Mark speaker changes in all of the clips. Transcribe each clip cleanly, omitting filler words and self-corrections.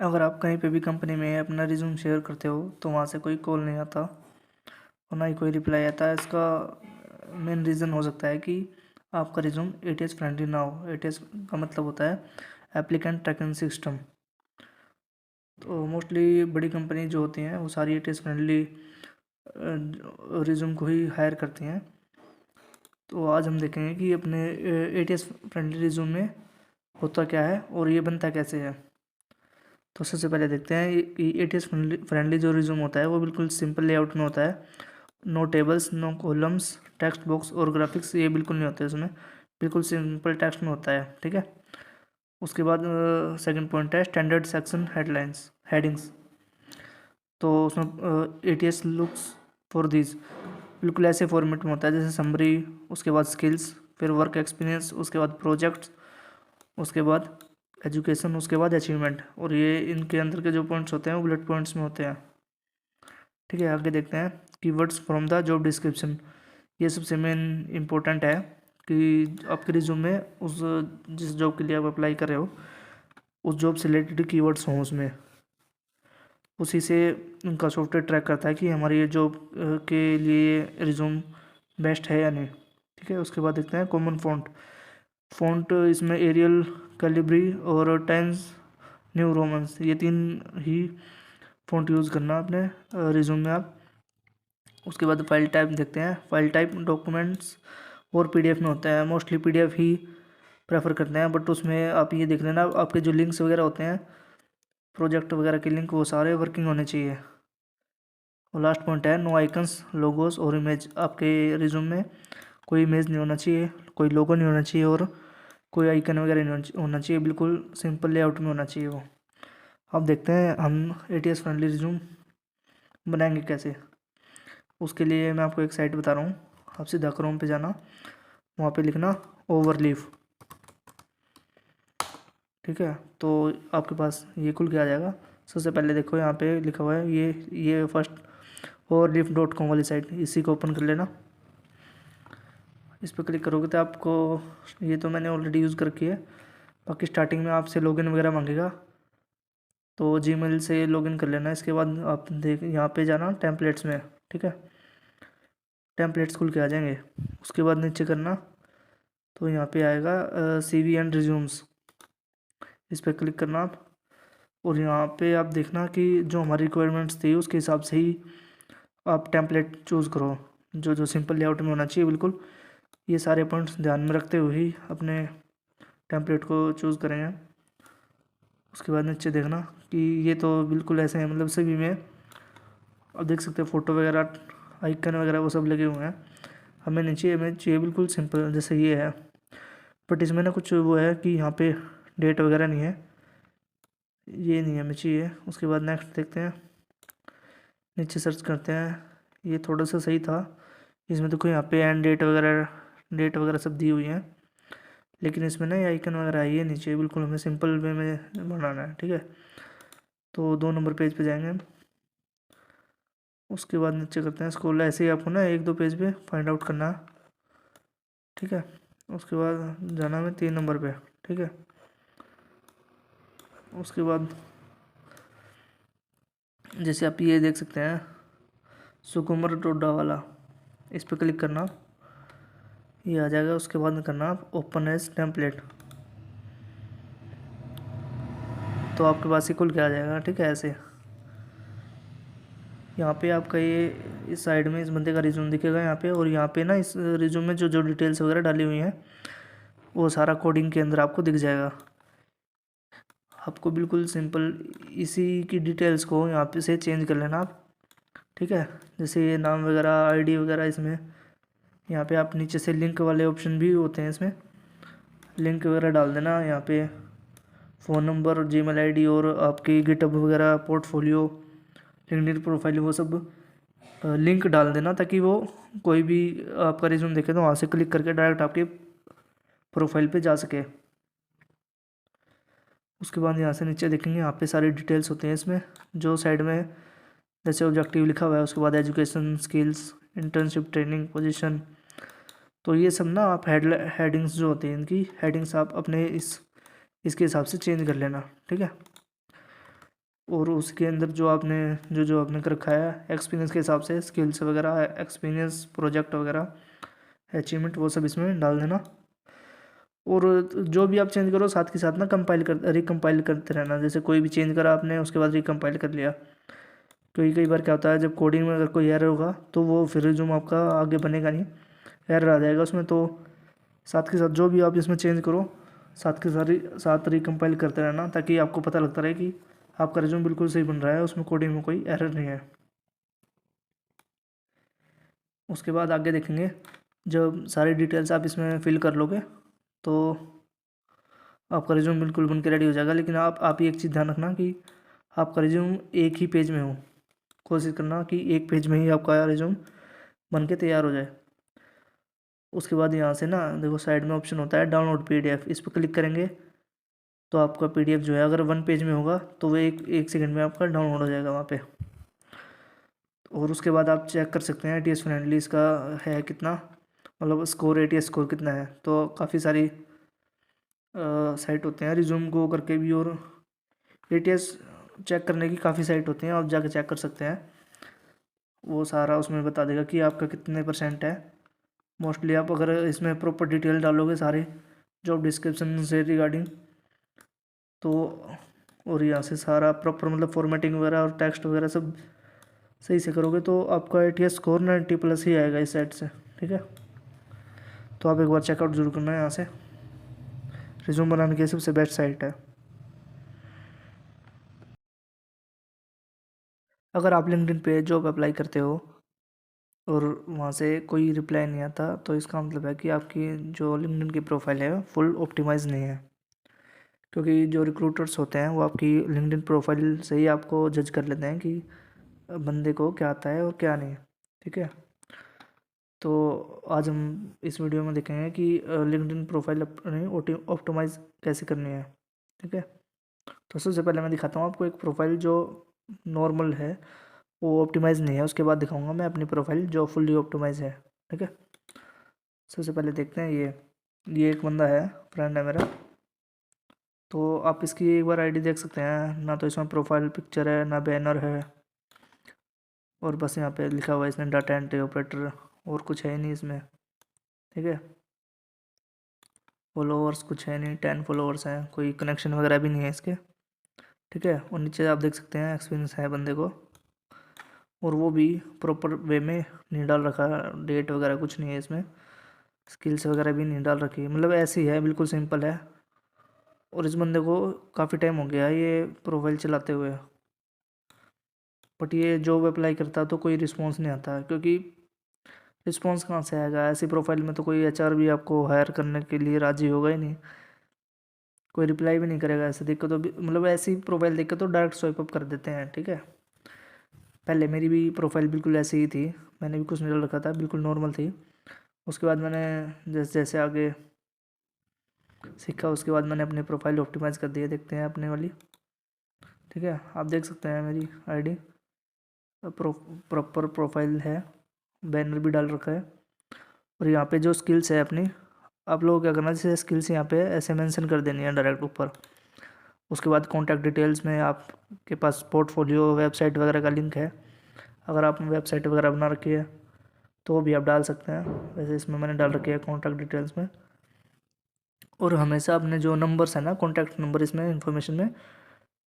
Speaker 1: अगर आप कहीं पे भी कंपनी में अपना रिज्यूम शेयर करते हो तो वहाँ से कोई कॉल नहीं आता और ना ही कोई रिप्लाई आता है। इसका मेन रीज़न हो सकता है कि आपका रिज्यूम एटीएस फ्रेंडली ना हो। एटीएस का मतलब होता है एप्लीकेंट ट्रैकिंग सिस्टम। तो मोस्टली बड़ी कंपनी जो होती हैं वो सारी एटीएस फ्रेंडली रिज्यूम को ही हायर करती हैं। तो आज हम देखेंगे कि अपने एटीएस फ्रेंडली रिज्यूम में होता क्या है और ये बनता कैसे है। तो सबसे पहले देखते हैं एटीएस फ्रेंडली जो रिज्यूम होता है वो बिल्कुल सिंपल लेआउट में होता है। No tables, no columns, text box और ग्राफिक्स ये बिल्कुल नहीं होते उसमें। बिल्कुल सिंपल टेक्स्ट में होता है, ठीक है। उसके बाद सेकंड पॉइंट है स्टैंडर्ड सेक्शन हेडलाइंस हेडिंग्स। तो उसमें एटीएस लुक्स फॉर दिस बिल्कुल ऐसे फॉर्मेट में होता है जैसे समरी, उसके बाद स्किल्स, फिर वर्क एक्सपीरियंस, उसके बाद प्रोजेक्ट्स, उसके बाद एजुकेशन, उसके बाद अचीवमेंट। और ये इनके अंदर के जो पॉइंट्स होते हैं वो बुलेट पॉइंट्स में होते हैं, ठीक है। आगे देखते हैं keywords from the job description. ये सबसे मेन इम्पोर्टेंट है कि आपके रिज्यूम में उस जिस जॉब के लिए आप अप्लाई कर रहे हो उस जॉब से रिलेटेड कीवर्ड्स हों उसमें। उसी से उनका सॉफ्टवेयर ट्रैक करता है कि हमारी ये जॉब के लिए रिज्यूम बेस्ट है या नहीं, ठीक है। उसके बाद देखते हैं कॉमन फ़ॉन्ट। फ़ॉन्ट इसमें एरियल, कैलिब्री और टाइम्स न्यू रोमन्स, ये तीन ही फ़ॉन्ट यूज़ करना अपने रिज्यूम में आप। उसके बाद फाइल टाइप देखते हैं। फाइल टाइप डॉक्यूमेंट्स और पीडीएफ में होता है। मोस्टली पीडीएफ ही प्रेफर करते हैं, बट उसमें आप ये देख लेना आपके जो लिंक्स वगैरह होते हैं, प्रोजेक्ट वगैरह के लिंक, वो सारे वर्किंग होने चाहिए। और लास्ट पॉइंट है नो आइकन्स, लोगोस और इमेज। आपके रिज्यूम में कोई इमेज नहीं होना चाहिए, कोई लोगो नहीं होना चाहिए और कोई आइकन वगैरह नहीं होना चाहिए। बिल्कुल सिंपल लेआउट में होना चाहिए वो। अब देखते हैं हम एटीएस फ्रेंडली रिज्यूम बनाएंगे कैसे। उसके लिए मैं आपको एक साइट बता रहा हूँ। आप सीधा क्रोम पे जाना, वहाँ पे लिखना ओवरलीफ, ठीक है। तो आपके पास ये खुल के आ जाएगा। सबसे पहले देखो यहाँ पे लिखा हुआ है ये फर्स्ट overleaf.com वाली साइट, इसी को ओपन कर लेना। इस पर क्लिक करोगे तो आपको, ये तो मैंने ऑलरेडी यूज़ कर रखी है। बाकी स्टार्टिंग में आपसे लॉगिन वगैरह मांगेगा, तो जीमेल से लॉगिन कर लेना। इसके बाद आप देख यहाँ पे जाना टेम्पलेट्स में, ठीक है। टेम्पलेट्स खुल के आ जाएंगे। उसके बाद नीचे करना तो यहाँ पे आएगा CV एंड रिज्यूम्स, इस पर क्लिक करना आप। और यहाँ पे आप देखना कि जो हमारी रिक्वायरमेंट्स थी उसके हिसाब से ही आप टेम्पलेट चूज़ करो, जो जो सिंपल लेआउट में होना चाहिए बिल्कुल। ये सारे पॉइंट्स ध्यान में रखते हुए ही अपने टेम्पलेट को चूज़ करेंगे। उसके बाद नीचे देखना कि ये तो बिल्कुल ऐसे हैं, मतलब सभी में आप देख सकते हैं फ़ोटो वगैरह, आइकन वगैरह वो सब लगे हुए हैं। हमें नीचे इमेज चाहिए बिल्कुल सिंपल जैसे ये है, बट इसमें ना कुछ वो है कि यहाँ पे डेट वगैरह नहीं है, ये नहीं हमें चाहिए। उसके बाद नेक्स्ट देखते हैं, नीचे सर्च करते हैं। ये थोड़ा सा सही था, इसमें देखो यहाँ पे एंड डेट वगैरह सब दी हुई हैं, लेकिन इसमें ना ये आइकन वगैरह है, ये नीचे बिल्कुल हमें सिंपल वे में बनाना है, ठीक है। तो 2 नंबर पेज पे जाएंगे हम। उसके बाद नीचे करते हैं स्क्रॉल। ऐसे ही आपको ना 1-2 पेज पे फाइंड आउट करना है, ठीक है। उसके बाद जाना हमें 3 नंबर पे, ठीक है। उसके बाद जैसे आप ये देख सकते हैं सुकुमर डोडा वाला, इस पर क्लिक करना, ये आ जाएगा। उसके बाद करना आप ओपन एज टेम्पलेट, तो आपके पास ही खुल के आ जाएगा, ठीक है। ऐसे यहाँ पे आपका ये इस साइड में इस बंदे का रिज्यूम दिखेगा यहाँ पे, और यहाँ पे ना इस रिज्यूम में जो जो डिटेल्स वगैरह डाली हुई हैं वो सारा कोडिंग के अंदर आपको दिख जाएगा। आपको बिल्कुल सिंपल इसी की डिटेल्स को यहाँ पे से चेंज कर लेना आप, ठीक है। जैसे ये नाम वगैरह, आईडी वगैरह, इसमें यहाँ पे आप नीचे से लिंक वाले ऑप्शन भी होते हैं, इसमें लिंक वगैरह डाल देना। यहाँ पे फ़ोन नंबर, जीमेल आईडी और आपकी गिटहब वगैरह, पोर्टफोलियो, लिंक्डइन प्रोफाइल, वो सब लिंक डाल देना, ताकि वो कोई भी आपका रिज्यूम देखे तो वहाँ से क्लिक करके डायरेक्ट आपके प्रोफाइल पे जा सके। उसके बाद यहाँ से नीचे देखेंगे, यहाँ पे सारी डिटेल्स होती हैं इसमें, जो साइड में जैसे ऑब्जेक्टिव लिखा हुआ है, उसके बाद education, skills, internship, training, position. तो ये सब ना आप हेडिंग्स जो होती हैं, इनकी हेडिंग्स आप अपने इसके हिसाब से चेंज कर लेना, ठीक है। और उसके अंदर जो आपने जो आपने कर रखा है एक्सपीरियंस के हिसाब से, स्किल्स वगैरह, एक्सपीरियंस, प्रोजेक्ट वगैरह, अचीवमेंट, वो सब इसमें डाल देना। और जो भी आप चेंज करो साथ के साथ ना कंपाइल कर रिकम्पाइल करते रहना। जैसे कोई भी चेंज करा आपने, उसके बाद रिकम्पाइल कर लिया। क्योंकि कई बार क्या होता है, जब कोडिंग में अगर कोई एरर होगा तो वो फिर रिज्यूम आपका आगे बनेगा नहीं, एरर आ जाएगा उसमें। तो साथ के साथ जो भी आप इसमें चेंज करो साथ के साथ रिकम्पाइल करते रहना, ताकि आपको पता लगता रहे कि आपका रिज्यूम बिल्कुल सही बन रहा है, उसमें कोडिंग में कोई एरर नहीं है। उसके बाद आगे देखेंगे, जब सारी डिटेल्स आप इसमें फिल कर लोगे तो आपका रिज्यूम बिल्कुल बन के रेडी हो जाएगा। लेकिन आप ही एक चीज़ ध्यान रखना कि आपका रिज्यूम एक ही पेज में हो। कोशिश करना कि एक पेज में ही आपका रिज्यूम बन के तैयार हो जाए। उसके बाद यहाँ से ना देखो साइड में ऑप्शन होता है डाउनलोड पीडीएफ, इस पर क्लिक करेंगे तो आपका पीडीएफ जो है अगर 1 पेज में होगा तो वो एक सेकंड में आपका डाउनलोड हो जाएगा वहाँ पे। और उसके बाद आप चेक कर सकते हैं एटीएस फ्रेंडली इसका है कितना, मतलब स्कोर, एटीएस स्कोर कितना है। तो काफ़ी सारी साइट होते हैं रिज्यूम को करके भी, और एटीएस चेक करने की काफ़ी साइट होती हैं, आप जाके चेक कर सकते हैं। वो सारा उसमें बता देगा कि आपका कितने % है। मोस्टली आप अगर इसमें प्रॉपर डिटेल डालोगे सारे जॉब डिस्क्रिप्शन से रिगार्डिंग, तो और यहाँ से सारा प्रॉपर मतलब फॉर्मेटिंग वगैरह और टेक्स्ट वगैरह सब सही से करोगे तो आपका एटीएस स्कोर 90+ ही आएगा इस साइट से। ठीक है, तो आप एक बार चेकआउट जरूर करना है, यहाँ से रिज्यूम बनाने की सबसे बेस्ट साइट है। अगर आप लिंक्डइन पे जॉब अप्लाई करते हो और वहाँ से कोई रिप्लाई नहीं आता, तो इसका मतलब है कि आपकी जो लिंक्डइन की प्रोफाइल है फुल ऑप्टिमाइज़ नहीं है। क्योंकि जो रिक्रूटर्स होते हैं वो आपकी लिंक्डइन प्रोफाइल से ही आपको जज कर लेते हैं कि बंदे को क्या आता है और क्या नहीं। ठीक है, तो आज हम इस वीडियो में देखेंगे कि लिंक्डइन प्रोफाइल अपनी ऑप्टिमाइज़ कैसे करनी है। ठीक है, तो सबसे पहले मैं दिखाता हूँ आपको एक प्रोफाइल जो नॉर्मल है, वो ऑप्टिमाइज़ नहीं है। उसके बाद दिखाऊंगा मैं अपनी प्रोफाइल जो फुल्ली ऑप्टिमाइज़ है। ठीक है, सबसे पहले देखते हैं ये एक बंदा है, फ्रेंड है मेरा। तो आप इसकी एक बार आईडी देख सकते हैं, ना तो इसमें प्रोफाइल पिक्चर है ना बैनर है, और बस यहाँ पे लिखा हुआ है इसने डाटा एंट्री ऑपरेटर, और कुछ है ही नहीं इसमें। ठीक है, फॉलोअर्स कुछ है नहीं, 10 फॉलोअर्स हैं, कोई कनेक्शन वगैरह भी नहीं है इसके। ठीक है, और नीचे आप देख सकते हैं एक्सपीरियंस है बंदे को, और वो भी प्रॉपर वे में नहीं डाल रखा, डेट वगैरह कुछ नहीं है इसमें, स्किल्स वगैरह भी नहीं डाल रखी, मतलब ऐसी है, बिल्कुल सिंपल है। और इस बंदे को काफ़ी टाइम हो गया ये प्रोफाइल चलाते हुए, बट ये जॉब अप्लाई करता तो कोई रिस्पॉन्स नहीं आता, क्योंकि रिस्पॉन्स कहाँ से आएगा, ऐसी प्रोफाइल में तो कोई एचआर भी आपको हायर करने के लिए राज़ी होगा ही नहीं, कोई रिप्लाई भी नहीं करेगा। ऐसे देख के तो मतलब ऐसी प्रोफाइल देख के तो डायरेक्ट स्वाइप अप कर देते हैं। ठीक है, पहले मेरी भी प्रोफाइल बिल्कुल ऐसी ही थी, मैंने भी कुछ नहीं डाल रखा था, बिल्कुल नॉर्मल थी। उसके बाद मैंने जैसे जैसे आगे सीखा, उसके बाद मैंने अपनी प्रोफाइल ऑप्टिमाइज़ कर दी है, देखते हैं अपने वाली। ठीक है, आप देख सकते हैं मेरी आईडी प्रॉपर प्रोफाइल है, बैनर भी डाल रखा है। और यहाँ पे जो स्किल्स है अपनी, आप लोगों को क्या करना है, जैसे स्किल्स यहाँ पे ऐसे मेंशन कर देनी है डायरेक्ट ऊपर। उसके बाद कॉन्टैक्ट डिटेल्स में आपके पास पोर्टफोलियो, वेबसाइट वगैरह का लिंक है, अगर आपने वेबसाइट वगैरह बना रखी है तो वो भी आप डाल सकते हैं। वैसे इसमें मैंने डाल रखी है कॉन्टैक्ट डिटेल्स में। और हमेशा अपने जो नंबर्स हैं ना, कॉन्टैक्ट नंबर, इसमें इन्फॉर्मेशन में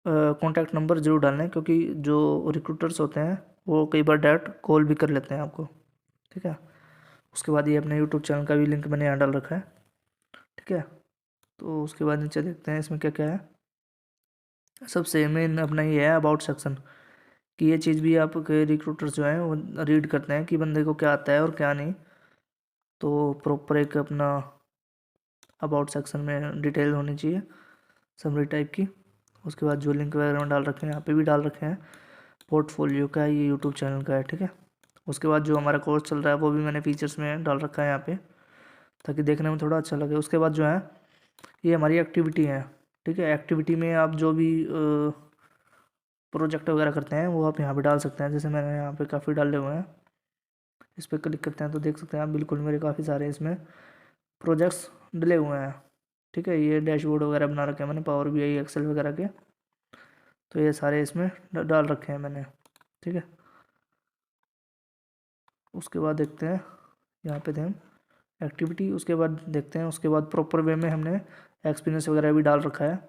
Speaker 1: कॉन्टैक्ट नंबर ज़रूर डालना है, क्योंकि जो रिक्रूटर्स होते हैं वो कई बार डायरेक्ट कॉल भी कर लेते हैं आपको। ठीक है, उसके बाद ये अपने यूट्यूब चैनल का भी लिंक मैंने यहाँ डाल रखा है। ठीक है, तो उसके बाद नीचे देखते हैं इसमें क्या क्या है। सबसे मेन अपना ये है अबाउट सेक्शन, कि ये चीज़ भी आपके रिक्रूटर्स जो हैं वो रीड करते हैं कि बंदे को क्या आता है और क्या नहीं। तो प्रॉपर एक अपना अबाउट सेक्शन में डिटेल होनी चाहिए समरी टाइप की। उसके बाद जो लिंक वगैरह में डाल रखे हैं, यहाँ पे भी डाल रखे हैं, पोर्टफोलियो का है, ये यूट्यूब चैनल का है। ठीक है, उसके बाद जो हमारा कोर्स चल रहा है वो भी मैंने फीचर्स में डाल रखा है यहाँ पे, ताकि देखने में थोड़ा अच्छा लगे। उसके बाद जो है ये हमारी एक्टिविटी है। ठीक है, एक्टिविटी में आप जो भी प्रोजेक्ट वगैरह करते हैं वो आप यहाँ पे डाल सकते हैं। जैसे मैंने यहाँ पे काफ़ी डाले हुए हैं, इस पर क्लिक करते हैं तो देख सकते हैं आप, बिल्कुल मेरे काफ़ी सारे इसमें प्रोजेक्ट्स डले हुए हैं। ठीक है, ये डैशबोर्ड वगैरह बना रखे हैं मैंने, पावर बीआई, एक्सेल वगैरह के। तो ये सारे इसमें डाल रखे हैं मैंने, ठीक है। उसके बाद देखते हैं यहाँ पे थे हम एक्टिविटी, उसके बाद देखते हैं, उसके बाद प्रॉपर वे में हमने एक्सपीरियंस वगैरह भी डाल रखा है,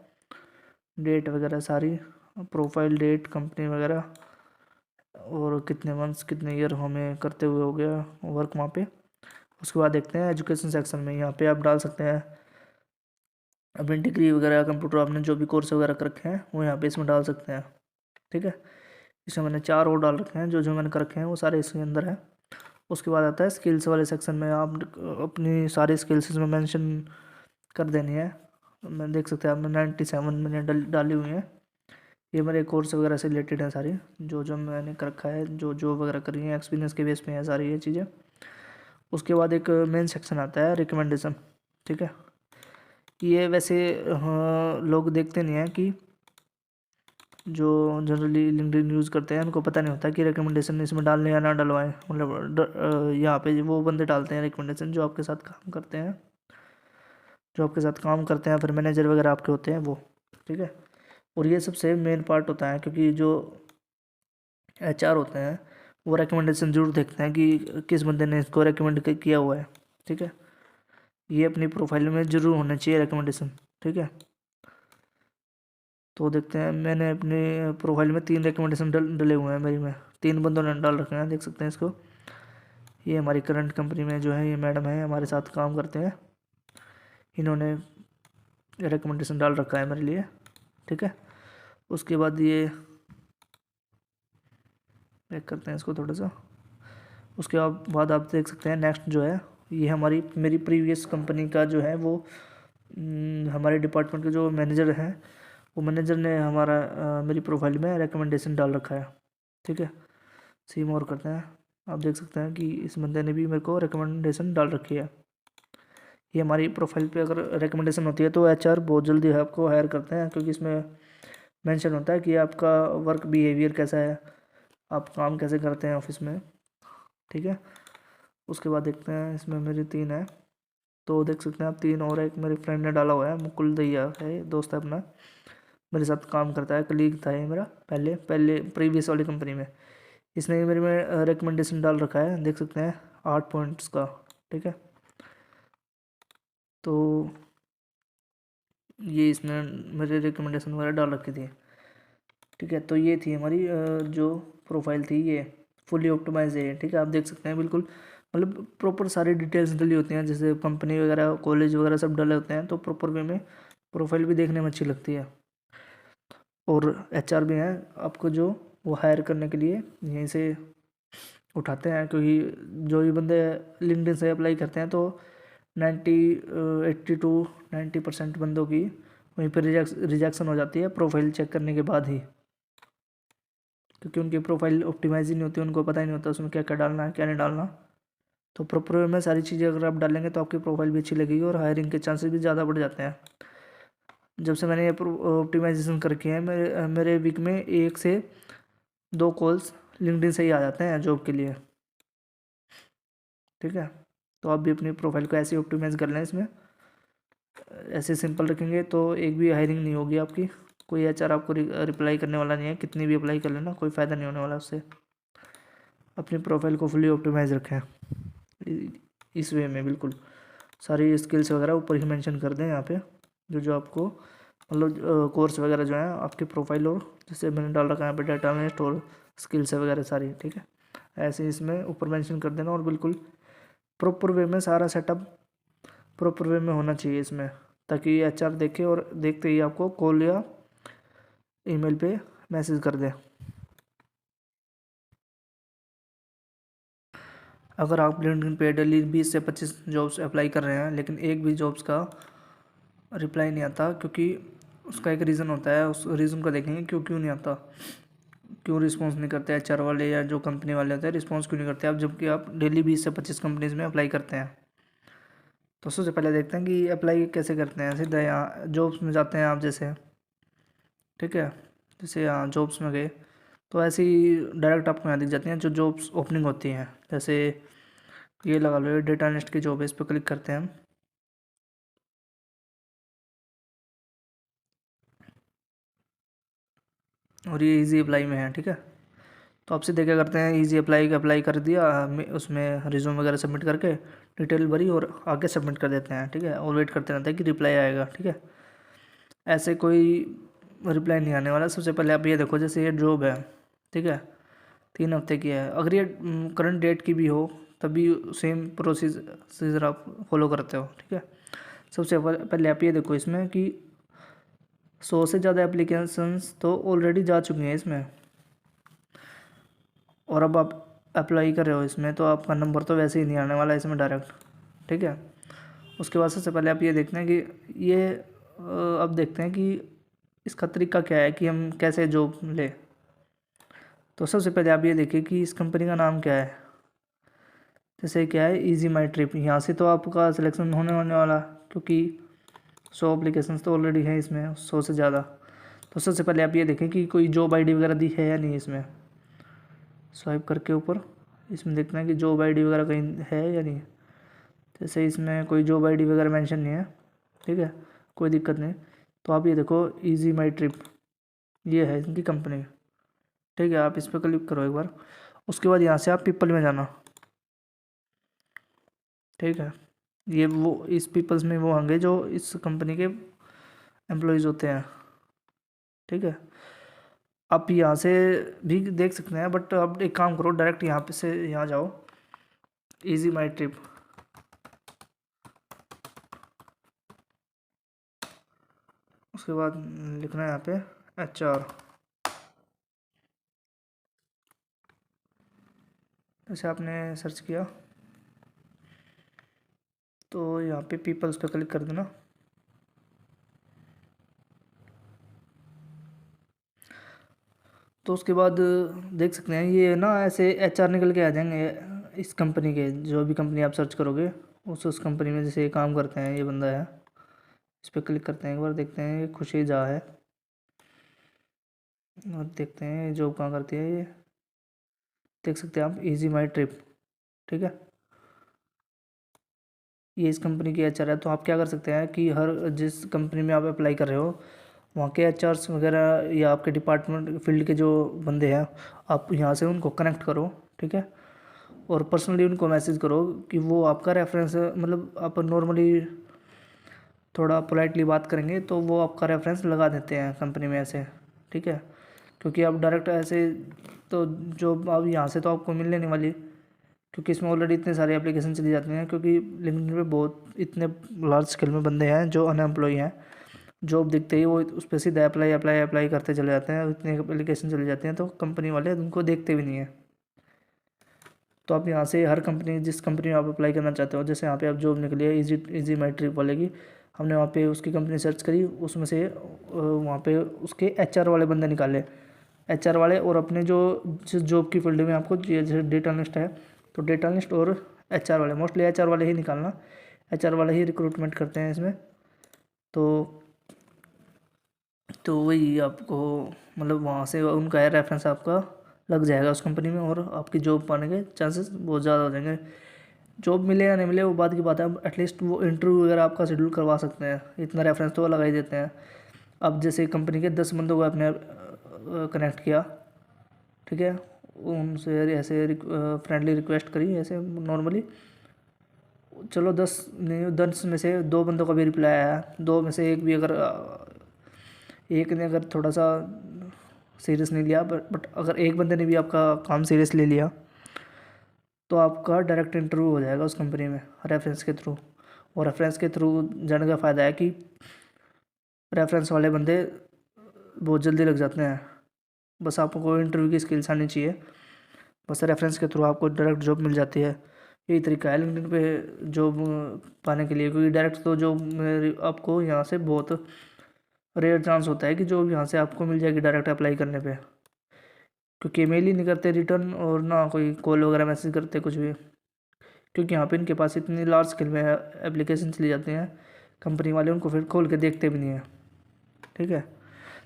Speaker 1: डेट वगैरह सारी, प्रोफाइल डेट, कंपनी वगैरह, और कितने मंथ्स कितने ईयर हमें करते हुए हो गया वर्क वहाँ पे। उसके बाद देखते हैं एजुकेशन सेक्शन में, यहाँ पे आप डाल सकते हैं अपनी डिग्री वगैरह, कंप्यूटर आपने जो भी कोर्स वगैरह कर रखे हैं वो यहाँ पे इसमें डाल सकते हैं, ठीक है। इसमें मैंने 4 और डाल रखे हैं, जो जो मैंने कर रखे हैं वो सारे इसके अंदर हैं। उसके बाद आता है स्किल्स वाले सेक्शन में, आप अपनी सारी स्किल्स इसमें मेंशन कर देनी है। मैं देख सकते हैं आपने 97 मैंने डाली हुई हैं। ये मेरे कोर्स वगैरह से रिलेटेड है सारी, जो जो मैंने कर रखा है, जो जो वगैरह करी है एक्सपीरियंस के बेस पे है सारी ये चीज़ें। उसके बाद एक मेन सेक्शन आता है रिकमेंडेशन, ठीक है। ये वैसे हाँ, लोग देखते नहीं हैं कि जो जनरली लिंक्डइन यूज़ करते हैं उनको पता नहीं होता कि रिकमेंडेशन इसमें डालने या ना डलवाएं, मतलब यहाँ पे वो बंदे डालते हैं रिकमेंडेशन जो आपके साथ काम करते हैं, जो आपके साथ काम करते हैं, फिर मैनेजर वगैरह आपके होते हैं वो, ठीक है। और ये सबसे मेन पार्ट होता है, क्योंकि जो HR होते हैं वो रिकमेंडेशन जरूर देखते हैं कि किस बंदे ने इसको रिकमेंड किया हुआ है, ठीक है। ये अपनी प्रोफाइल में ज़रूर होना चाहिए रिकमेंडेशन, ठीक है। तो देखते हैं, मैंने अपने प्रोफाइल में 3 रिकमेंडेशन डले हुए हैं मेरी में, 3 बंदों ने डाल रखे हैं, देख सकते हैं इसको। ये हमारी करंट कंपनी में जो है ये मैडम है, हमारे साथ काम करते हैं, इन्होंने रिकमेंडेशन डाल रखा है मेरे लिए, ठीक है। उसके बाद ये चेक करते हैं इसको थोड़ा सा। उसके बाद आप देख सकते हैं नेक्स्ट जो है, ये हमारी मेरी प्रीवियस कंपनी का जो है वो हमारे डिपार्टमेंट के जो मैनेजर हैं, वो मैनेजर ने हमारा मेरी प्रोफाइल में रिकमेंडेशन डाल रखा है, ठीक है। सी मोर करते हैं, आप देख सकते हैं कि इस बंदे ने भी मेरे को रिकमेंडेशन डाल रखी है। ये हमारी प्रोफाइल पे अगर रिकमेंडेशन होती है तो HR बहुत जल्दी आपको हायर करते हैं, क्योंकि इसमें मेंशन होता है कि आपका वर्क बिहेवियर कैसा है, आप काम कैसे करते हैं ऑफिस में, ठीक है। उसके बाद देखते हैं, इसमें मेरी 3 है, तो देख सकते हैं आप 3 और एक मेरे फ्रेंड ने डाला हुआ है, मुकुल दैया है, दोस्त है अपना, मेरे साथ काम करता है, कलीग था ये मेरा पहले पहले प्रीवियस वाली कंपनी में। इसने मेरे में रिकमेंडेशन डाल रखा है, देख सकते हैं 8 पॉइंट्स का, ठीक है। तो ये इसने मेरे रिकमेंडेशन वगैरह डाल रखी थी, ठीक है। तो ये थी हमारी जो प्रोफाइल थी, ये फुली ऑप्टिमाइज है, ठीक है। आप देख सकते हैं बिल्कुल, मतलब प्रॉपर सारी डिटेल्स डली होती हैं, जैसे कंपनी वगैरह कॉलेज वगैरह सब डले होते हैं, तो प्रॉपर वे में प्रोफाइल भी देखने में अच्छी लगती है। और HR भी हैं आपको जो वो हायर करने के लिए यहीं से उठाते हैं, क्योंकि जो ये बंदे लिंक्डइन से अप्लाई करते हैं तो 80 टू 90% बंदों की वहीं पर रिजेक्शन हो जाती है प्रोफाइल चेक करने के बाद ही, क्योंकि उनकी प्रोफाइल ऑप्टिमाइज ही नहीं होती, उनको पता ही नहीं होता उसमें क्या क्या डालना है क्या नहीं डालना। तो प्रॉपर वे में सारी चीज़ें अगर आप डालेंगे तो आपकी प्रोफाइल भी अच्छी लगेगी और हायरिंग के चांसेस भी ज़्यादा बढ़ जाते हैं। जब से मैंने ये ऑप्टिमाइजेशन करके हैं, मेरे वीक में 1 से 2 कॉल्स लिंक्डइन से ही आ जाते हैं जॉब के लिए, ठीक है। तो आप भी अपनी प्रोफाइल को ऐसे ऑप्टिमाइज कर लें, इसमें ऐसे सिंपल रखेंगे तो एक भी हायरिंग नहीं होगी आपकी, कोई HR आपको रिप्लाई करने वाला नहीं है, कितनी भी अप्लाई कर लेना कोई फ़ायदा नहीं होने वाला उससे। अपनी प्रोफाइल को फुली ऑप्टिमाइज रखें इस वे में, बिल्कुल सारी स्किल्स वगैरह ऊपर ही मेंशन कर दें यहाँ पे, जो जो आपको मतलब कोर्स वगैरह जो है आपकी प्रोफाइल, और जैसे मैंने डाल रखा है यहाँ पे डाटा एनालिस्ट और स्किल्स वगैरह सारी, ठीक है। ऐसे इसमें ऊपर मेंशन कर देना, और बिल्कुल प्रॉपर वे में सारा सेटअप प्रॉपर वे में होना चाहिए इसमें, ताकि HR देखे और देखते ही आपको कॉल या ईमेल पे मैसेज कर दे। अगर आप लिंक्डइन पे डेली 20 से 25 जॉब्स अप्लाई कर रहे हैं लेकिन एक भी जॉब्स का रिप्लाई नहीं आता, क्योंकि उसका एक रीज़न होता है, उस रीज़न को देखेंगे क्यों क्यों नहीं आता, क्यों रिस्पॉन्स नहीं करते HR वाले या जो कंपनी वाले होते हैं, रिस्पॉन्स क्यों नहीं करते आप, जबकि आप डेली 20 से 25 कंपनीज़ में अप्लाई करते हैं। तो सबसे पहले देखते हैं कि अप्लाई कैसे करते हैं। सीधा यहाँ जॉब्स में जाते हैं आप, जैसे ठीक है, जैसे यहाँ जॉब्स में गए तो ऐसे ही डायरेक्ट आपको यहाँ दिख जाती हैं जो जॉब्स ओपनिंग होती हैं। जैसे ये लगा लो, ये डेटा एनालिस्ट की जॉब है, इस पर क्लिक करते हैं हम। और ये इजी अप्लाई में है, ठीक है। तो आप सीधे क्या करते हैं, इजी अप्लाई का अप्लाई कर दिया, उसमें रिज्यूम वगैरह सबमिट करके डिटेल भरी और आगे सबमिट कर देते हैं, ठीक है। और वेट करते रहते हैं कि रिप्लाई आएगा, ठीक है। ऐसे कोई रिप्लाई नहीं आने वाला। सबसे पहले आप ये देखो, जैसे ये जॉब है, ठीक है, 3 हफ्ते की है। अगर ये करंट डेट की भी हो तभी सेम प्रोसीजर आप फॉलो करते हो, ठीक है। सबसे पहले आप ये देखो इसमें कि 100 से ज़्यादा एप्लीकेशंस तो ऑलरेडी जा चुकी हैं इसमें, और अब आप अप्लाई कर रहे हो इसमें, तो आपका नंबर तो वैसे ही नहीं आने वाला इसमें डायरेक्ट, ठीक है। उसके बाद सबसे पहले आप ये देखते हैं कि ये अब देखते हैं कि इसका तरीका क्या है कि हम कैसे जॉब लें। तो सबसे पहले आप ये देखिए कि इस कंपनी का नाम क्या है। जैसे क्या है, इजी माई ट्रिप। यहाँ से तो आपका सिलेक्शन होने होने वाला, क्योंकि 100 एप्लीकेशंस तो ऑलरेडी हैं इसमें, 100 से ज़्यादा। तो सबसे पहले आप ये देखें कि कोई जॉब आईडी वगैरह दी है या नहीं इसमें। स्वाइप करके ऊपर इसमें देखना है कि जॉब आईडी वगैरह कहीं है या नहीं। जैसे इसमें कोई जॉब आईडी वगैरह मेंशन नहीं है, ठीक है, कोई दिक्कत नहीं। तो आप ये देखो, इजी माई ट्रिप, ये है इनकी कंपनी, ठीक है। आप इस पर क्लिक करो एक बार। उसके बाद यहाँ से आप पीपल में जाना, ठीक है। ये वो इस पीपल्स में वो होंगे जो इस कंपनी के एम्प्लॉयज़ होते हैं, ठीक है। आप यहाँ से भी देख सकते हैं, बट आप एक काम करो, डायरेक्ट यहाँ पे से यहाँ जाओ, इजी माई ट्रिप। उसके बाद लिखना है यहाँ पे HR। जैसे आपने सर्च किया तो यहाँ पे पीपल्स पे क्लिक कर देना। तो उसके बाद देख सकते हैं ये ना ऐसे HR निकल के आ जाएंगे इस कंपनी के, जो भी कंपनी आप सर्च करोगे उस कंपनी में जैसे ये काम करते हैं, ये बंदा है। इस पर क्लिक करते हैं एक बार, देखते हैं ये खुशी जा है, और देखते हैं ये जॉब कहाँ करती है। ये देख सकते हैं आप, इजी माई ट्रिप, ठीक है। ये इस कंपनी की HR है। तो आप क्या कर सकते हैं कि हर जिस कंपनी में आप अप्लाई कर रहे हो वहाँ के HRs वगैरह या आपके डिपार्टमेंट फील्ड के जो बंदे हैं, आप यहाँ से उनको कनेक्ट करो, ठीक है। और पर्सनली उनको मैसेज करो कि वो आपका रेफरेंस, मतलब आप नॉर्मली थोड़ा पोलाइटली बात करेंगे तो वो आपका रेफरेंस लगा देते हैं कंपनी में ऐसे, ठीक है। क्योंकि आप डायरेक्ट ऐसे तो जो अब यहाँ से तो आपको मिलने नहीं वाली, क्योंकि इसमें ऑलरेडी इतने सारे एप्लीकेशन चली जाती हैं। क्योंकि लिंक्डइन पे बहुत इतने लार्ज स्केल में बंदे हैं जो अनएम्प्लॉय हैं, जॉब दिखते ही वो उस पर सीधा अप्लाई अप्लाई अप्लाई करते चले जाते हैं। इतने एप्लीकेशन चले जाते हैं तो कंपनी वाले उनको देखते भी नहीं है। तो आप यहाँ से हर कंपनी, जिस कंपनी में आप अप्लाई करना चाहते हो, जैसे यहाँ पे आप जॉब निकली है इजी माई ट्रिप वाले की, हमने वहाँ पे उसकी कंपनी सर्च करी, उसमें से वहाँ पे उसके HR वाले बंदे निकाले, HR वाले। और अपने जो जिस जॉब की फील्ड में आपको जैसे डेटा एनालिस्ट है तो डेटा एनालिस्ट और HR वाले, मोस्टली HR वाले ही निकालना, HR वाले ही रिक्रूटमेंट करते हैं इसमें। तो वही आपको, मतलब वहाँ से उनका रेफरेंस आपका लग जाएगा उस कंपनी में, और आपकी जॉब पाने के चांसेस बहुत ज़्यादा हो जाएंगे। जॉब मिले या नहीं मिले वो बात की बात है, एटलीस्ट वो इंटरव्यू वगैरह आपका शेड्यूल करवा सकते हैं, इतना रेफरेंस तो वो लगा ही देते हैं। अब जैसे कंपनी के 10 बंदों को आपने कनेक्ट किया, ठीक है, उनसे ऐसे फ्रेंडली रिक्वेस्ट करी ऐसे नॉर्मली, चलो 10 नहीं, 10 में से 2 बंदों का भी रिप्लाई आया, 2 में से एक भी अगर एक ने अगर थोड़ा सा सीरियस नहीं लिया, बट अगर एक बंदे ने भी आपका काम सीरियस ले लिया तो आपका डायरेक्ट इंटरव्यू हो जाएगा उस कंपनी में रेफरेंस के थ्रू। और रेफरेंस के थ्रू जाने का फ़ायदा है कि रेफरेंस वाले बंदे बहुत जल्दी लग जाते हैं। बस आपको इंटरव्यू की स्किल्स आनी चाहिए, बस रेफरेंस के थ्रू आपको डायरेक्ट जॉब मिल जाती है। यही तरीका है लिंक्डइन पे जॉब पाने के लिए, क्योंकि डायरेक्ट तो जॉब आपको यहाँ से बहुत रेयर चांस होता है कि जॉब यहाँ से आपको मिल जाएगी डायरेक्ट अप्लाई करने पे। क्योंकि मेल ही नहीं करते रिटर्न, और ना कोई कॉल वगैरह मैसेज करते कुछ भी, क्योंकि यहाँ पे इनके पास इतनी लार्ज स्केल में एप्लीकेशन चली जाती हैं, कंपनी वाले उनको फिर खोल के देखते भी नहीं हैं, ठीक है।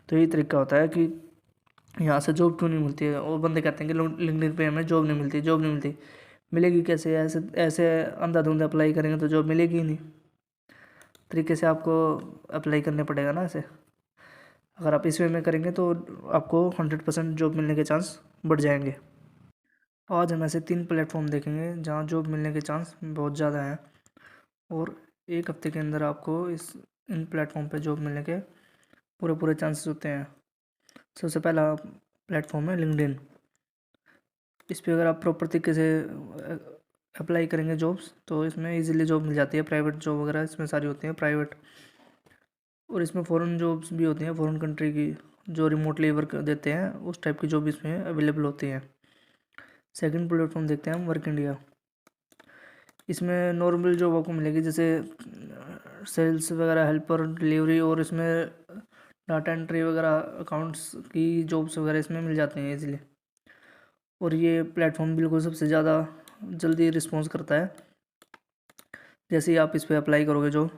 Speaker 1: तो यही तरीका होता है कि यहाँ से जॉब क्यों नहीं मिलती है, और बंदे कहते हैं कि लिंक्डइन पे हमें जॉब नहीं मिलती, जॉब नहीं मिलती। मिलेगी कैसे, ऐसे ऐसे अंधाधुंध अप्लाई करेंगे तो जॉब मिलेगी ही नहीं। तरीके से आपको अप्लाई करने पड़ेगा ना ऐसे। अगर आप इस वे में करेंगे तो आपको 100% जॉब मिलने के चांस बढ़ जाएंगे। आज हम ऐसे 3 प्लेटफॉर्म देखेंगे जहाँ जॉब मिलने के चांस बहुत ज़्यादा हैं और एक हफ्ते के अंदर आपको इन प्लेटफॉर्म पे जॉब मिलने के पूरे पूरे चांसेस होते हैं। सबसे पहला प्लेटफॉर्म है लिंक्डइन। इस पे अगर आप प्रॉपर तरीके से अप्लाई करेंगे जॉब्स तो इसमें इजीली जॉब मिल जाती है। प्राइवेट जॉब वगैरह इसमें सारी होती हैं प्राइवेट, और इसमें फ़ॉरेन जॉब्स भी होती हैं, फ़ॉरेन कंट्री की जो रिमोटली वर्क देते हैं उस टाइप की जॉब इसमें अवेलेबल होती हैं। सेकंड प्लेटफॉर्म देखते हैं हम, वर्क इंडिया। इसमें नॉर्मल जॉब आपको मिलेगी जैसे सेल्स वगैरह, हेल्पर, डिलीवरी, और इसमें डाटा एंट्री वगैरह, अकाउंट्स की जॉब्स वगैरह इसमें मिल जाती हैं इजीली। और ये प्लेटफॉर्म बिल्कुल सबसे ज़्यादा जल्दी रिस्पॉन्स करता है। जैसे ही आप इस पर अप्लाई करोगे जो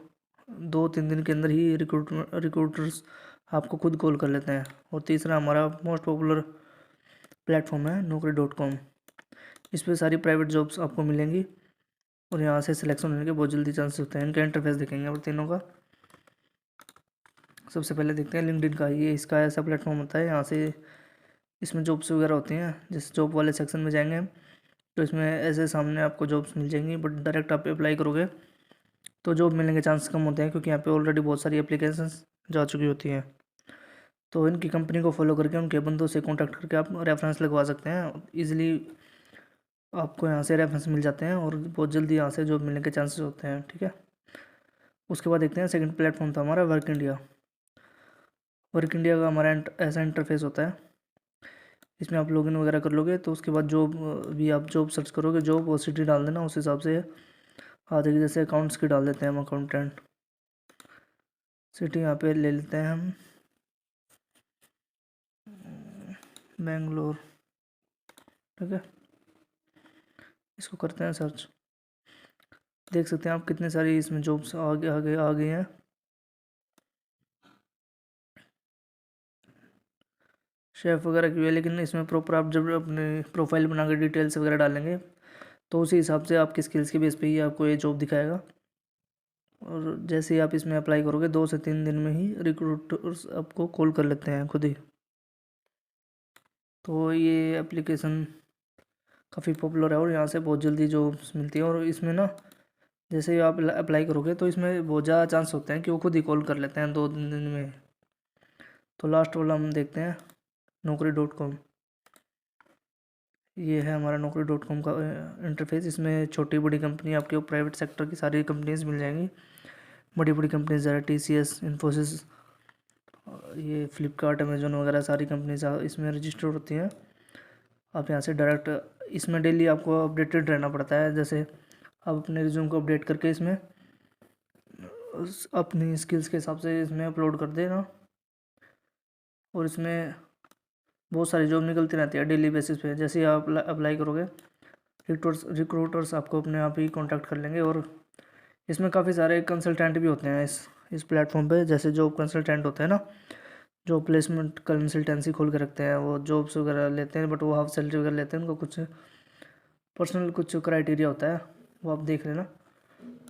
Speaker 1: 2-3 दिन के अंदर ही रिक्रूटर्स आपको खुद कॉल कर लेते हैं। और तीसरा हमारा मोस्ट पॉपुलर प्लेटफॉर्म है naukri.com। इस पर सारी प्राइवेट जॉब्स आपको मिलेंगी और यहाँ से सिलेक्शन होने के बहुत जल्दी चांसेस होते हैं। इनका इंटरफेस देखेंगे और तीनों का। सबसे पहले देखते हैं लिंक्डइन का। ये इसका ऐसा प्लेटफॉर्म होता है, यहाँ से इसमें जॉब्स वगैरह होती हैं। जिस जॉब वाले सेक्शन में जाएंगे तो इसमें ऐसे सामने आपको जॉब्स मिल जाएंगी, बट डायरेक्ट आप अप्लाई करोगे तो जॉब मिलने के चांस कम होते हैं क्योंकि यहाँ पे ऑलरेडी बहुत सारी एप्लीकेशंस जा चुकी होती हैं। तो इनकी कंपनी को फॉलो करके उनके बंदों से कॉन्टैक्ट करके आप रेफरेंस लगवा सकते हैं। ईजिली आपको यहाँ से रेफरेंस मिल जाते हैं और बहुत जल्दी यहाँ से जॉब मिलने के चांसेस होते हैं। ठीक है, उसके बाद देखते हैं सेकंड प्लेटफॉर्म था हमारा वर्क इंडिया। वर्क इंडिया का हमारा ऐसा इंटरफेस होता है, इसमें आप लॉगिन वगैरह कर लोगे तो उसके बाद जॉब भी आप जॉब सर्च करोगे, जॉब और सिटी डाल देना, उस हिसाब से आ जाएगी। जैसे अकाउंट्स की डाल देते हैं हम, अकाउंटेंट। सिटी यहाँ पे ले लेते हैं हम बेंगलोर। ठीक है, इसको करते हैं सर्च। देख सकते हैं आप कितने सारी इसमें जॉब्स आगे आगे आ गई हैं। शेफ़ वगैरह की है, लेकिन इसमें प्रॉपर आप जब अपने प्रोफाइल बना के डिटेल्स वगैरह डालेंगे तो उसी हिसाब से आपकी स्किल्स के बेस पे ही आपको ये जॉब दिखाएगा। और जैसे ही आप इसमें अप्लाई करोगे 2 से 3 दिन में ही रिक्रूटर्स आपको कॉल कर लेते हैं खुद ही। तो ये एप्लीकेशन काफ़ी पॉपुलर है और यहाँ से बहुत जल्दी जॉब्स मिलती है। और इसमें ना जैसे ही आप अप्लाई करोगे तो इसमें बहुत ज़्यादा चांस होते हैं कि वो खुद ही कॉल कर लेते हैं 2-3 दिन में। तो लास्ट वाला हम देखते हैं naukri.com। ये है हमारा naukri.com का इंटरफेस। इसमें छोटी बड़ी कंपनी, आपके प्राइवेट सेक्टर की सारी कंपनीज मिल जाएंगी। बड़ी बड़ी कंपनीज ज़रा TCS, इन्फोसिस, ये फ्लिपकार्ट, अमेजोन वगैरह सारी कंपनीज इसमें रजिस्टर्ड होती हैं। आप यहाँ से डायरेक्ट इसमें डेली आपको अपडेटेड रहना पड़ता है। जैसे आप अपने रिज्यूम को अपडेट करके इसमें अपनी स्किल्स के हिसाब से इसमें अपलोड कर देना, और इसमें बहुत सारी जॉब निकलती रहती है डेली बेसिस पे। जैसे ही आप अप्लाई करोगे रिक्रूटर्स आपको अपने आप ही कांटेक्ट कर लेंगे। और इसमें काफ़ी सारे कंसल्टेंट भी होते हैं इस प्लेटफॉर्म पे। जैसे जॉब कंसल्टेंट होते हैं ना, जो प्लेसमेंट कंसल्टेंसी खोल के रखते हैं, वो जॉब्स वगैरह लेते हैं, बट वो हाफ सैलरी वगैरह लेते हैं। उनको कुछ पर्सनल कुछ क्राइटेरिया होता है, वो आप देख लेना।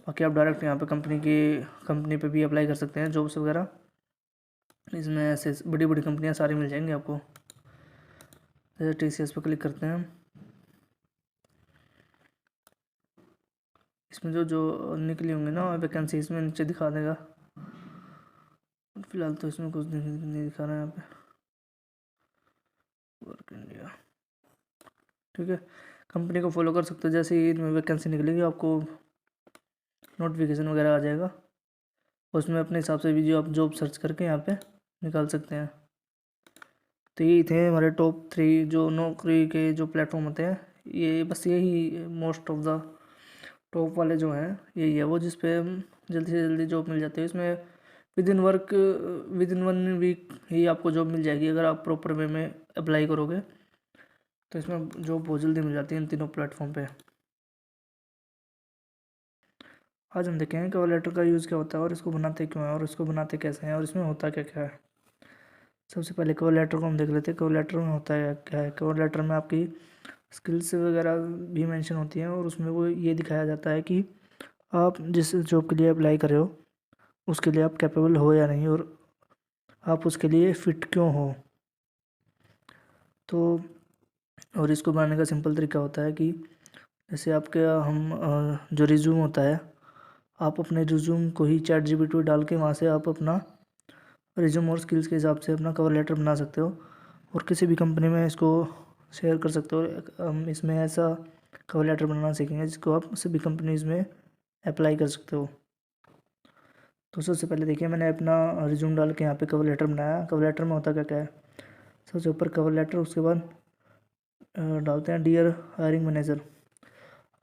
Speaker 1: बाकी आप डायरेक्ट यहाँ पे कंपनी पे भी अप्लाई कर सकते हैं जॉब्स वगैरह। इसमें ऐसे बड़ी बड़ी कंपनियाँ सारी मिल जाएंगी आपको। जैसे TCS पे क्लिक करते हैं हम, इसमें जो जो निकली होंगी ना वैकेंसी इसमें नीचे दिखा देगा। फिलहाल तो इसमें कुछ नहीं दिखा रहा है यहाँ पे। वर्क इंडिया, ठीक है, कंपनी को फॉलो कर सकते हो। जैसे ही इनमें वैकेंसी निकलेगी आपको नोटिफिकेशन वगैरह आ जाएगा, उसमें अपने हिसाब से भी जो आप जॉब सर्च करके यहाँ पे निकाल सकते हैं। तो यही थे हमारे टॉप 3 जो नौकरी के जो प्लेटफॉर्म होते हैं। ये बस यही मोस्ट ऑफ द टॉप वाले जो हैं यही है वो, जिस पे हम जल्दी से जल्दी जॉब मिल जाती है। इसमें विद इन 1 वीक ही आपको जॉब मिल जाएगी अगर आप प्रॉपर वे में अप्लाई करोगे। तो इसमें जॉब बहुत जल्दी मिल जाती है इन तीनों प्लेटफॉर्म पे। आज हम देखेंगे कवर लेटर का यूज़ क्या होता है और इसको बनाते क्यों हैं और इसको बनाते कैसे हैं और इसमें होता क्या क्या है। सबसे पहले कवर लेटर को हम देख लेते हैं। कवर लेटर में होता है क्या है। कवर लेटर में आपकी स्किल्स वगैरह भी मेंशन होती हैं और उसमें वो ये दिखाया जाता है कि आप जिस जॉब के लिए अप्लाई कर रहे हो उसके लिए आप कैपेबल हो या नहीं, और आप उसके लिए फ़िट क्यों हो। तो और इसको बनाने का सिंपल तरीका होता है कि जैसे आपके जो रिज्यूम होता है, आप अपने रिज्यूम को ही चैट जीपीटी में डाल के वहाँ से आप अपना रिज्यूम और स्किल्स के हिसाब से अपना कवर लेटर बना सकते हो और किसी भी कंपनी में इसको शेयर कर सकते हो। हम इसमें ऐसा कवर लेटर बनाना सीखेंगे जिसको आप सभी कंपनीज़ में अप्लाई कर सकते हो। तो सबसे पहले देखिए, मैंने अपना रिज्यूम डाल के यहाँ पे कवर लेटर बनाया। कवर लेटर में होता क्या क्या है, सबसे ऊपर कवर लेटर, उसके बाद डालते हैं dear hiring manager,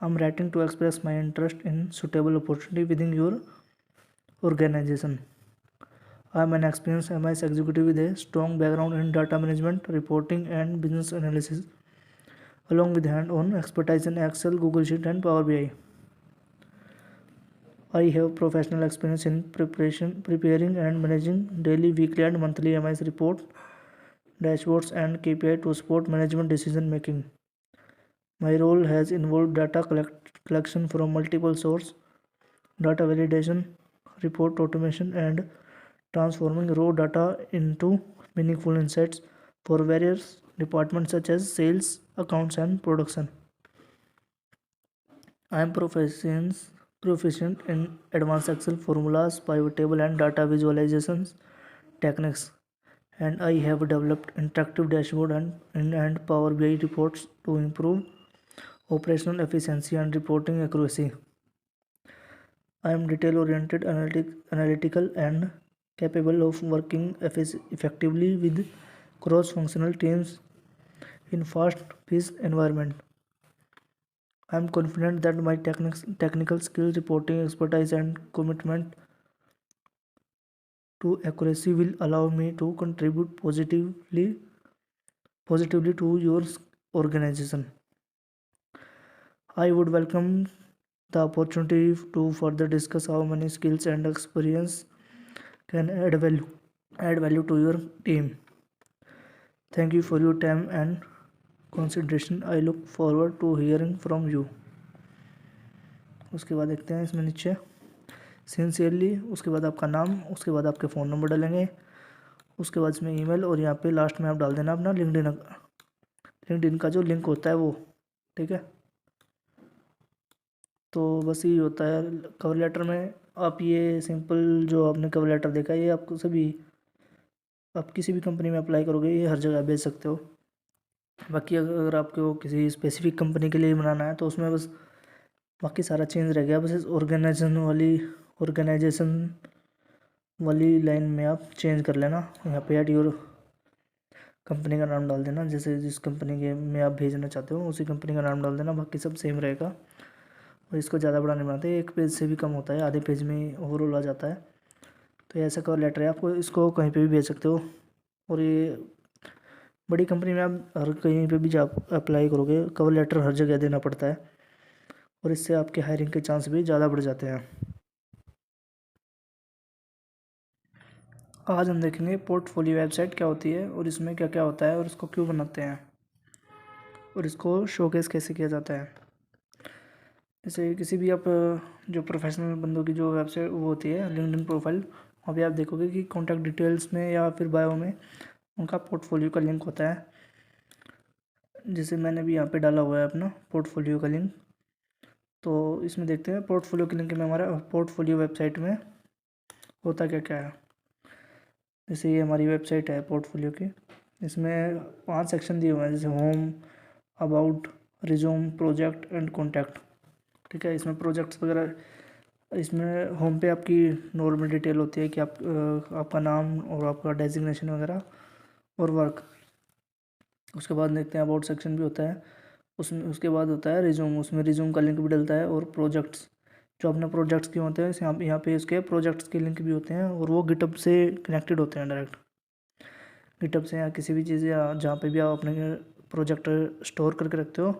Speaker 1: I am writing to express my interest in suitable opportunity within your organization. I am an experienced MIS executive with a strong background in data management, reporting, and business analysis, along with hand-on expertise in Excel, Google Sheet, and Power BI. I have professional experience in preparing and managing daily, weekly, and monthly MIS report, dashboards, and KPI to support management decision making. My role has involved data collection from multiple sources, data validation, report automation, and transforming raw data into meaningful insights for various departments such as sales, accounts, and production. I am proficient in advanced Excel formulas, pivot table, and data visualizations techniques, and I have developed interactive dashboard and Power BI reports to improve operational efficiency and reporting accuracy. I am detail-oriented, analytical, and capable of working effectively with cross-functional teams in fast-paced environment. I am confident that my technical skills, reporting expertise, and commitment to accuracy will allow me to contribute positively to your organization. I would welcome the opportunity to further discuss how many skills and experience can add value to your team. Thank you for your time and consideration. I look forward to hearing from you. उसके बाद देखते हैं इसमें नीचे sincerely, उसके बाद आपका नाम, उसके बाद आपके फ़ोन नंबर डालेंगे, उसके बाद इसमें ईमेल, और यहाँ पे लास्ट में आप डाल देना अपना लिंक्डइन का जो लिंक होता है वो। ठीक है, तो बस यही होता है कवर लेटर में। आप ये सिंपल जो आपने कवर लेटर देखा, ये आपको आप किसी भी कंपनी में अप्लाई करोगे ये हर जगह भेज सकते हो। बाकी अगर आपको किसी स्पेसिफिक कंपनी के लिए बनाना है तो उसमें बस बाकी सारा चेंज रह गया, बस इस ऑर्गेनाइजेशन वाली लाइन में आप चेंज कर लेना। यहाँ पे ऐड योर कंपनी का नाम डाल देना, जैसे जिस कंपनी के में आप भेजना चाहते हो उसी कंपनी का नाम डाल देना, बाकी सब सेम रहेगा। और इसको ज़्यादा बड़ा नहीं बनाते, एक पेज से भी कम होता है, आधे पेज में ओवरऑल आ जाता है। तो ऐसा कवर लेटर है, आपको इसको कहीं पे भी भेज सकते हो। और ये बड़ी कंपनी में आप हर कहीं पे भी जब अप्लाई करोगे कवर लेटर हर जगह देना पड़ता है, और इससे आपके हायरिंग के चांस भी ज़्यादा बढ़ जाते हैं। आज हम देखेंगे पोर्टफोलियो वेबसाइट क्या होती है और इसमें क्या क्या होता है और इसको क्यों बनाते हैं और इसको शोकेस कैसे किया जाता है। जैसे किसी भी आप जो प्रोफेशनल बंदों की जो वेबसाइट वो होती है लिंक्डइन प्रोफाइल, वहाँ पे आप देखोगे कि कॉन्टैक्ट डिटेल्स में या फिर बायो में उनका पोर्टफोलियो का लिंक होता है। जैसे मैंने भी यहाँ पे डाला हुआ है अपना पोर्टफोलियो का लिंक। तो इसमें देखते हैं पोर्टफोलियो के लिंक में हमारा पोर्टफोलियो वेबसाइट में होता क्या क्या है। जैसे ये हमारी वेबसाइट है पोर्टफोलियो की, इसमें 5 सेक्शन दिए हुए हैं, जैसे home, about, resume, project and contact. ठीक है, इसमें प्रोजेक्ट्स वगैरह, इसमें होम पे आपकी नॉर्मल डिटेल होती है कि आपका नाम और आपका डेजिग्नेशन वगैरह और वर्क। उसके बाद देखते हैं अबाउट सेक्शन भी होता है, उसमें उसके बाद होता है रिज्यूम, उसमें रिज्यूम का लिंक भी डलता है, और प्रोजेक्ट्स जो अपने प्रोजेक्ट्स के होते हैं यहाँ पे इसके प्रोजेक्ट्स के लिंक भी होते हैं, और वो गिटअप से कनेक्टेड होते हैं डायरेक्ट। गिटअप से या किसी भी चीज़ या जहाँ पे भी आप अपने प्रोजेक्ट स्टोर करके रखते हो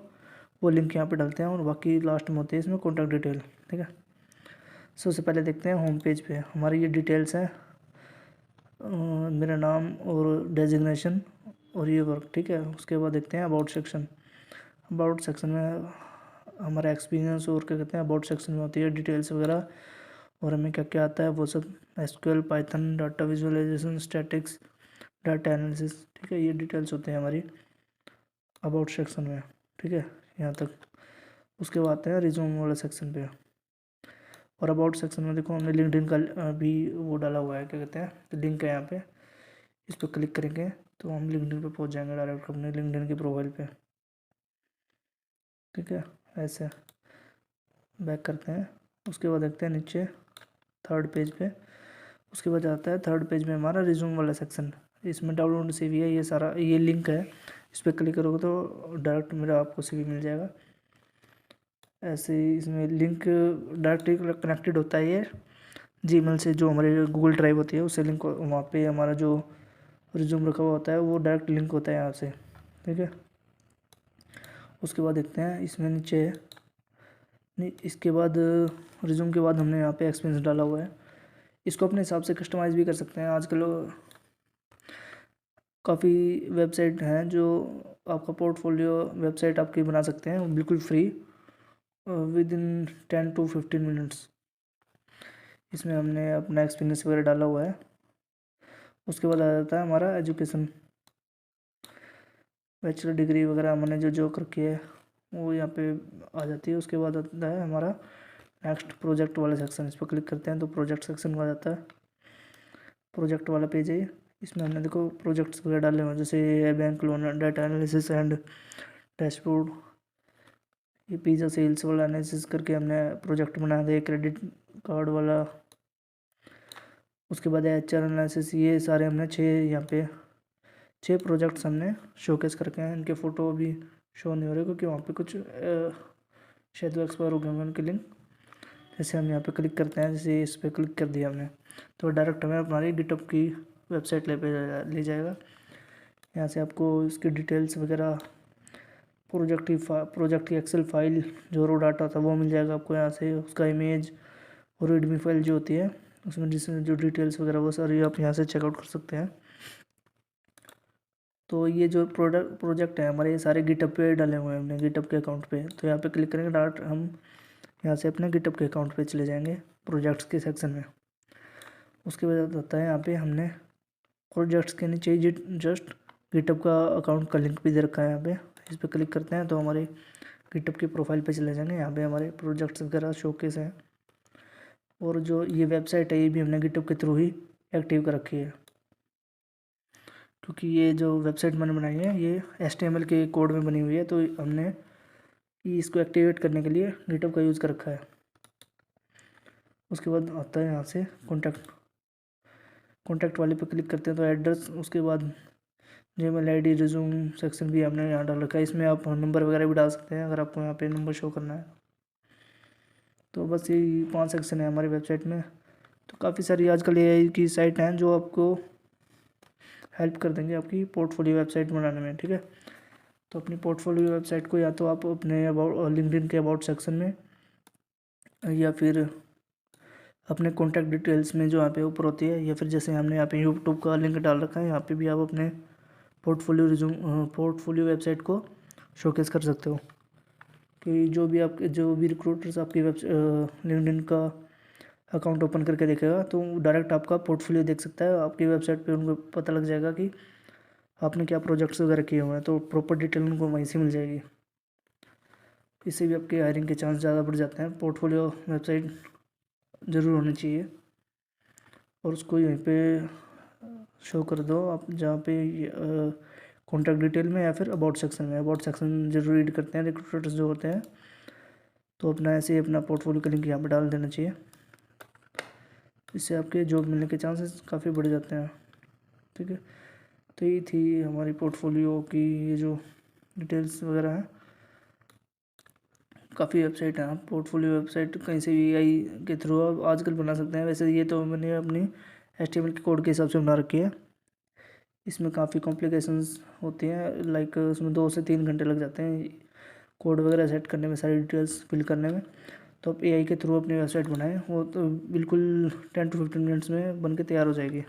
Speaker 1: वो लिंक यहाँ पे डालते हैं, और बाकी लास्ट में होती है इसमें कॉन्टैक्ट डिटेल। ठीक है, सबसे पहले देखते हैं होम पेज पे हमारी ये डिटेल्स हैं, मेरा नाम और डेजिग्नेशन और ये वर्क। ठीक है, उसके बाद देखते हैं अबाउट सेक्शन। अबाउट सेक्शन में हमारा एक्सपीरियंस और क्या कहते हैं, अबाउट सेक्शन में होती है डिटेल्स वगैरह, और हमें क्या क्या आता है वो सब, SQL, Python, data visualisation, statics, data analysis. ठीक है, ये डिटेल्स होते हैं हमारी अबाउट सेक्शन में। ठीक है, यहाँ तक। उसके बाद आते हैं रिज्यूम वाले सेक्शन पे। और अबाउट सेक्शन में देखो हमने लिंक्डइन का भी वो डाला हुआ है, क्या कहते हैं, तो लिंक है यहाँ पे। इस पर क्लिक करेंगे तो हम लिंक्डइन पे पहुँच जाएंगे डायरेक्ट अपने लिंक्डइन की प्रोफाइल पे। ठीक है, ऐसे बैक करते हैं। उसके बाद देखते हैं नीचे थर्ड पेज पे। उसके बाद आता है थर्ड पेज में हमारा रिज्यूम वाला सेक्शन। इसमें डाउनलोड सीवी है, ये सारा ये लिंक है। इस पर क्लिक करोगे तो डायरेक्ट मेरा आपको सीवी मिल जाएगा। ऐसे ही इसमें लिंक डायरेक्टली कनेक्टेड होता है ये जीमेल से, जो हमारे गूगल ड्राइव होती है उससे लिंक, वहाँ पे हमारा जो रिज्यूम रखा हुआ होता है वो डायरेक्ट लिंक होता है यहाँ से। ठीक है, उसके बाद देखते हैं इसमें नीचे नहीं, इसके बाद रिज्यूम के बाद हमने यहाँ पे एक्सपीरियंस डाला हुआ है। इसको अपने हिसाब से कस्टमाइज़ भी कर सकते हैं। आजकल काफ़ी वेबसाइट हैं जो आपका पोर्टफोलियो वेबसाइट आपकी बना सकते हैं बिल्कुल free, with in 10 to 15 minutes. इसमें हमने अपना एक्सपीरियंस वगैरह डाला हुआ है। उसके बाद आ जाता है हमारा एजुकेशन, बैचलर डिग्री वगैरह हमने जो जो कर रखी है वो यहाँ पे आ जाती है। उसके बाद आता है हमारा नेक्स्ट प्रोजेक्ट वाला सेक्शन। इस पर क्लिक करते हैं तो प्रोजेक्ट सेक्शन आ जाता है। प्रोजेक्ट वाला पेज है। इसमें हमने देखो प्रोजेक्ट्स वगैरह डाले हुए हैं, जैसे bank loan, data analysis and dashboard. ये पिज़्ज़ा सेल्स वाला एनालिसिस करके हमने प्रोजेक्ट बनाया था, क्रेडिट कार्ड वाला। उसके बाद HR एनालिसिस। ये सारे हमने 6 प्रोजेक्ट्स हमने शोकेस करके हैं। इनके फ़ोटो अभी शो नहीं हो रहे क्योंकि वहाँ पे कुछ शायद वो एक्सपायर हो गए होंगे उनके लिंक। जैसे हम यहाँ पे क्लिक करते हैं, जैसे इस पर क्लिक कर दिया हमने तो डायरेक्ट हमें हमारी गिटहब की वेबसाइट ले जाएगा। यहाँ से आपको इसकी डिटेल्स वगैरह, प्रोजेक्ट की एक्सेल फाइल, जो रो डाटा था वो मिल जाएगा आपको यहाँ से। उसका इमेज और रीडमी फाइल जो होती है उसमें जिसमें जो डिटेल्स वगैरह वो सारी आप यहाँ से चेकआउट कर सकते हैं। तो ये जो प्रोजेक्ट है हमारे, ये सारे गिटहब पे डाले हुए हैं हमने, गिटहब के अकाउंट पे। तो यहाँ पे क्लिक करेंगे डायरेक्ट हम यहाँ से अपने गिटहब के अकाउंट पे चले जाएंगे प्रोजेक्ट्स के सेक्शन में। उसके बाद आता है यहाँ पे हमने प्रोजेक्ट्स के नीचे जस्ट गिटहब का अकाउंट का लिंक भी दे रखा है यहाँ पे। इस पर क्लिक करते हैं तो हमारे गिटहब की प्रोफाइल पे चले जाएंगे। यहाँ पे हमारे प्रोजेक्ट्स वगैरह शोकेस हैं। और जो ये वेबसाइट है ये भी हमने गिटहब के थ्रू ही एक्टिव कर रखी है, क्योंकि ये जो वेबसाइट मैंने बनाई है ये HTML के कोड में बनी हुई है। तो हमने इसको एक्टिवेट करने के लिए गिटहब का यूज़ कर रखा है। उसके बाद आता है यहाँ से कॉन्टैक्ट वाले पे क्लिक करते हैं तो एड्रेस। उसके बाद जीमेल ID, रिज्यूम सेक्शन भी हमने यहाँ डाल रखा है। इसमें आप नंबर वगैरह भी डाल सकते हैं अगर आपको यहाँ पे नंबर शो करना है। तो बस यही 5 सेक्शन है हमारी वेबसाइट में। तो काफ़ी सारी आजकल AI की साइट हैं जो आपको हेल्प कर देंगे आपकी पोर्टफोलियो वेबसाइट बनाने में। ठीक है, तो अपनी पोर्टफोलियो वेबसाइट को या तो आप अपने अबाउट लिंक्डइन के अबाउट सेक्शन में, या फिर अपने कॉन्टैक्ट डिटेल्स में जो यहाँ पे ऊपर होती है, या फिर जैसे हमने यहाँ पे यूट्यूब का लिंक डाल रखा है, यहाँ पे भी आप अपने पोर्टफोलियो वेबसाइट को शोकेस कर सकते हो। कि जो भी रिक्रूटर्स आपकी लिंक्डइन का अकाउंट ओपन करके देखेगा तो डायरेक्ट आपका पोर्टफोलियो देख सकता है। आपकी वेबसाइट पे उनको पता लग जाएगा कि आपने क्या प्रोजेक्ट्स वगैरह किए हुए हैं, तो प्रॉपर डिटेल उनको वहीं से मिल जाएगी। इससे भी आपके हायरिंग के चांस ज़्यादा बढ़ जाते हैं। पोर्टफोलियो वेबसाइट ज़रूर होनी चाहिए और उसको यहीं पे शो कर दो आप, जहाँ पे कॉन्टैक्ट डिटेल में या फिर अबाउट सेक्शन में। अबाउट सेक्शन जरूर रीड करते हैं रिक्रूटर्स जो होते हैं, तो अपना ऐसे ही अपना पोर्टफोलियो का लिंक यहाँ पर डाल देना चाहिए। इससे आपके जॉब मिलने के चांसेस काफ़ी बढ़ जाते हैं। ठीक है, तो ये थी हमारी पोर्टफोलियो की ये जो डिटेल्स वगैरह हैं। काफ़ी वेबसाइट हैं, आप पोर्टफोलियो वेबसाइट कहीं से भी AI के थ्रू आप आजकल बना सकते हैं। वैसे ये तो मैंने अपनी HTML के कोड के हिसाब से बना रखी है। इसमें काफ़ी कॉम्प्लिकेशंस होती हैं, लाइक उसमें 2 से 3 घंटे लग जाते हैं कोड वगैरह सेट करने में, सारी डिटेल्स फिल करने में। तो आप AI के थ्रू अपनी वेबसाइट बनाएं, वो तो बिल्कुल 10 to 15 मिनट्स में बन के तैयार हो जाएगी।